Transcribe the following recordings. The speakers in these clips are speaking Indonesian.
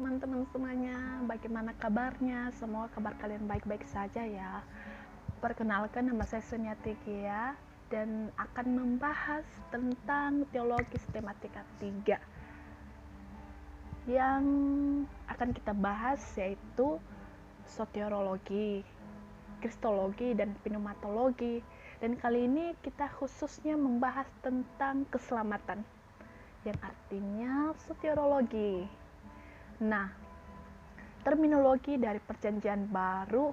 teman-teman semuanya, bagaimana kabarnya? Semoga kabar kalian baik-baik saja ya. Perkenalkan, nama saya Sonia Tigia dan akan membahas tentang teologi sistematika 3. Yang akan kita bahas yaitu soteriologi, kristologi, dan pneumatologi. Dan kali ini kita khususnya membahas tentang keselamatan, yang artinya soteriologi. Nah, terminologi dari Perjanjian Baru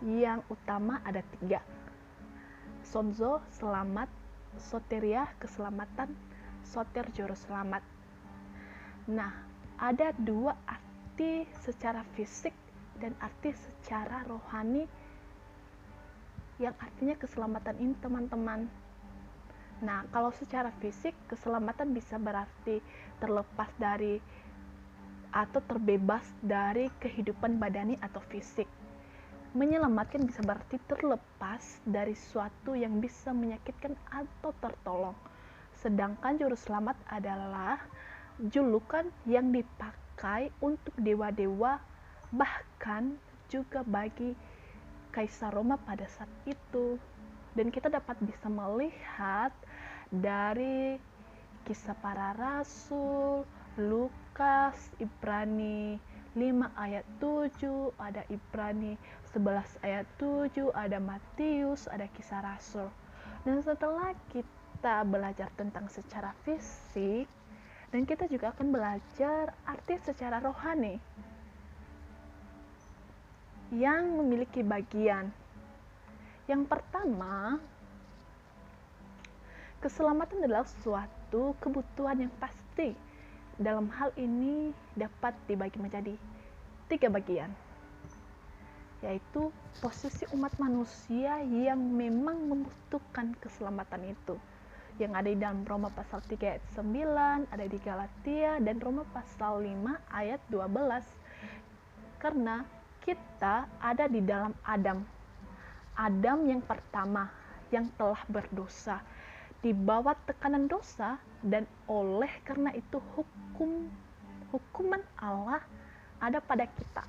yang utama ada 3. Sonzo, selamat; soteria, keselamatan; soter, juru selamat. Nah, ada 2 arti secara fisik dan arti secara rohani yang artinya keselamatan ini, teman-teman. Nah, kalau secara fisik, keselamatan bisa berarti terlepas dari atau terbebas dari kehidupan badani atau fisik. Menyelamatkan bisa berarti terlepas dari sesuatu yang bisa menyakitkan atau tertolong. Sedangkan juru selamat adalah julukan yang dipakai untuk dewa-dewa, bahkan juga bagi Kaisar Roma pada saat itu. Dan kita dapat bisa melihat dari Kisah Para Rasul, Lukas, Ibrani 5 ayat 7, ada Ibrani 11 ayat 7, ada Matius, ada Kisah Rasul. Dan setelah kita belajar tentang secara fisik, dan kita juga akan belajar arti secara rohani yang memiliki bagian. Yang pertama, keselamatan adalah suatu kebutuhan yang pasti. Dalam hal ini dapat dibagi menjadi 3 bagian, yaitu posisi umat manusia yang memang membutuhkan keselamatan itu, yang ada di dalam Roma pasal 3 ayat 9, ada di Galatia, dan Roma pasal 5 ayat 12. Karena kita ada di dalam Adam yang pertama yang telah berdosa, di bawah tekanan dosa, dan oleh karena itu hukuman Allah ada pada kita.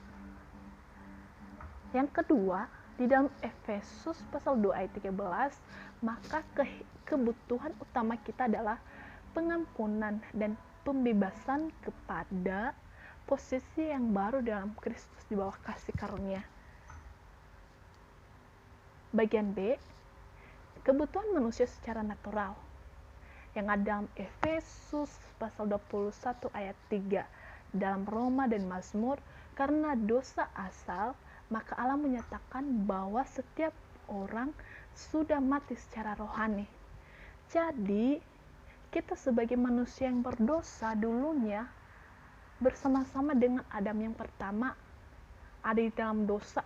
Yang kedua, di dalam Efesus pasal 2 ayat 13, maka kebutuhan utama kita adalah pengampunan dan pembebasan kepada posisi yang baru dalam Kristus di bawah kasih karunia. Bagian B, kebutuhan manusia secara natural, yang ada dalam Efesus pasal 21 ayat 3, dalam Roma dan Mazmur. Karena dosa asal, maka Allah menyatakan bahwa setiap orang sudah mati secara rohani. Jadi, kita sebagai manusia yang berdosa dulunya bersama-sama dengan Adam yang pertama ada di dalam dosa,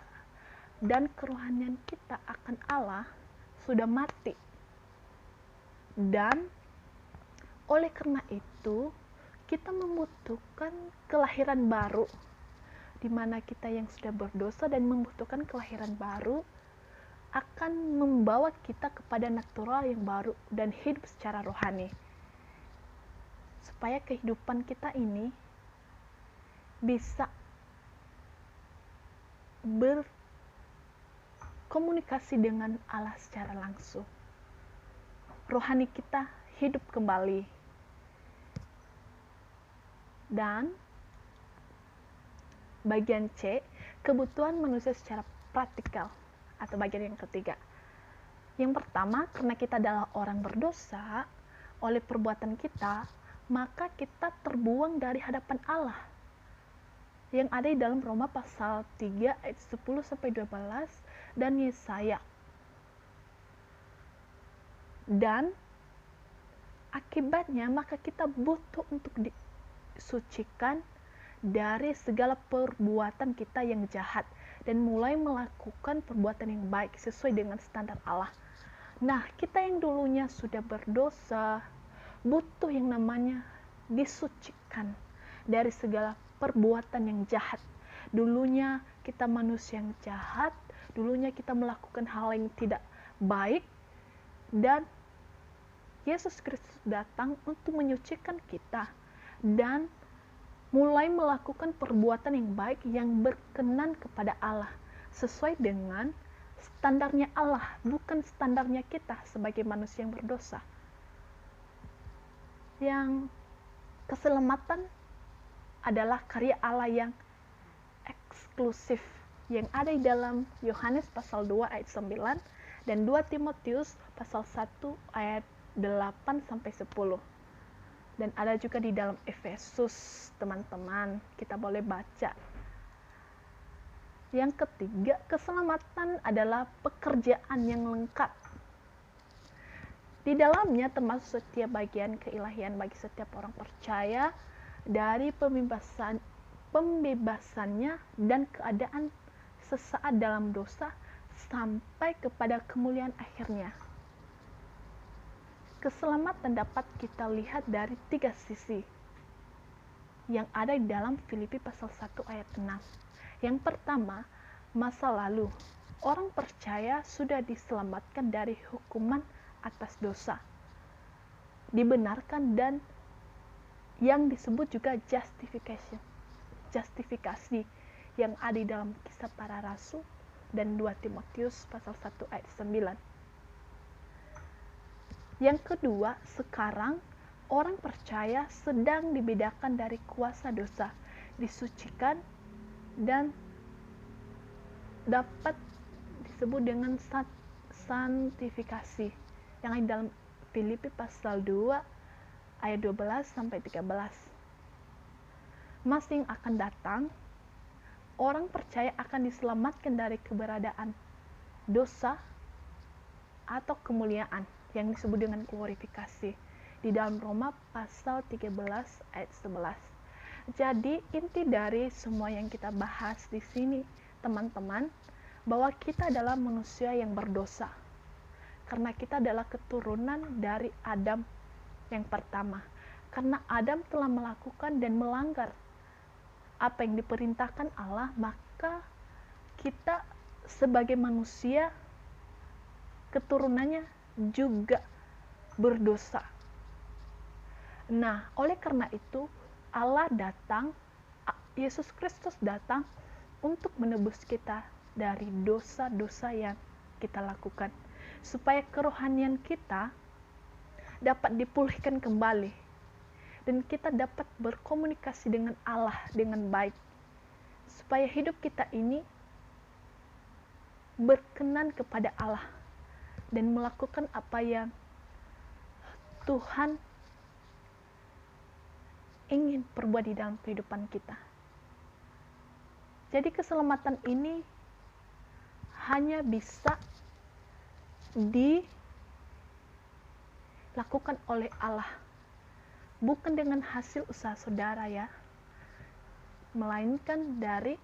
dan kerohanian kita akan Allah sudah mati. Dan oleh karena itu kita membutuhkan kelahiran baru, di mana kita yang sudah berdosa dan membutuhkan kelahiran baru akan membawa kita kepada natural yang baru dan hidup secara rohani, supaya kehidupan kita ini bisa berkomunikasi dengan Allah secara langsung. Rohani kita hidup kembali. Dan bagian C, kebutuhan manusia secara praktikal, atau bagian yang ketiga. Yang pertama, karena kita adalah orang berdosa, oleh perbuatan kita, maka kita terbuang dari hadapan Allah, yang ada di dalam Roma pasal 3 ayat 10-12 dan Yesaya. Dan akibatnya maka kita butuh untuk disucikan dari segala perbuatan kita yang jahat dan mulai melakukan perbuatan yang baik sesuai dengan standar Allah. Nah, kita yang dulunya sudah berdosa butuh yang namanya disucikan dari segala perbuatan yang jahat. Dulunya kita manusia yang jahat, dulunya kita melakukan hal yang tidak baik, dan Yesus Kristus datang untuk menyucikan kita dan mulai melakukan perbuatan yang baik yang berkenan kepada Allah, sesuai dengan standarnya Allah, bukan standarnya kita sebagai manusia yang berdosa. Yang keselamatan adalah karya Allah yang eksklusif, yang ada di dalam Yohanes pasal 2 ayat 9 dan 2 Timotius pasal 1 ayat 8 sampai 10. Dan ada juga di dalam Efesus, teman-teman, kita boleh baca. Yang ketiga, keselamatan adalah pekerjaan yang lengkap. Di dalamnya termasuk setiap bagian keilahian bagi setiap orang percaya, dari pembebasannya dan keadaan sesaat dalam dosa sampai kepada kemuliaan akhirnya. Keselamatan dapat kita lihat dari 3 sisi yang ada di dalam Filipi pasal 1 ayat 6. Yang pertama, masa lalu. Orang percaya sudah diselamatkan dari hukuman atas dosa, dibenarkan, dan yang disebut juga justifikasi yang ada di dalam Kisah Para Rasul dan 2 Timotius pasal 1 ayat 9. Yang kedua, sekarang orang percaya sedang dibedakan dari kuasa dosa, disucikan, dan dapat disebut dengan santifikasi yang ada dalam Filipi pasal 2 ayat 12 sampai 13. Masa yang akan datang, orang percaya akan diselamatkan dari keberadaan dosa atau kemuliaan yang disebut dengan glorifikasi di dalam Roma pasal 13 ayat 11. Jadi inti dari semua yang kita bahas di sini, teman-teman, bahwa kita adalah manusia yang berdosa. Karena kita adalah keturunan dari Adam yang pertama. Karena Adam telah melakukan dan melanggar apa yang diperintahkan Allah, maka kita sebagai manusia keturunannya juga berdosa. Nah, oleh karena itu Allah datang, Yesus Kristus datang untuk menebus kita dari dosa-dosa yang kita lakukan, supaya kerohanian kita dapat dipulihkan kembali dan kita dapat berkomunikasi dengan Allah dengan baik, supaya hidup kita ini berkenan kepada Allah dan melakukan apa yang Tuhan ingin perbuat di dalam kehidupan kita. Jadi keselamatan ini hanya bisa dilakukan oleh Allah, bukan dengan hasil usaha saudara ya, melainkan dari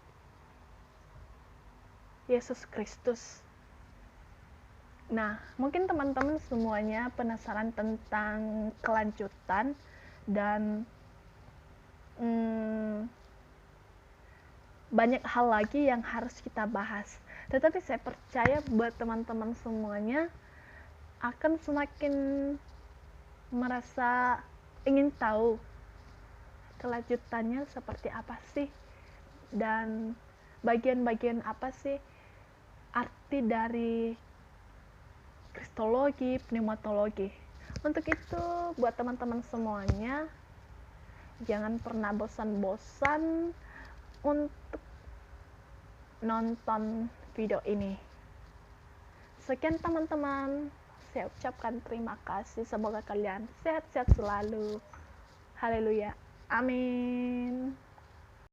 Yesus Kristus. Nah, mungkin teman-teman semuanya penasaran tentang kelanjutan dan banyak hal lagi yang harus kita bahas. Tetapi saya percaya buat teman-teman semuanya akan semakin merasa ingin tahu kelanjutannya seperti apa sih, dan bagian-bagian apa sih arti dari kristologi, pneumatologi. Untuk itu, buat teman-teman semuanya, jangan pernah bosan-bosan untuk nonton video ini. Sekian teman-teman, saya ucapkan terima kasih. Semoga kalian sehat-sehat selalu. Haleluya. Amin.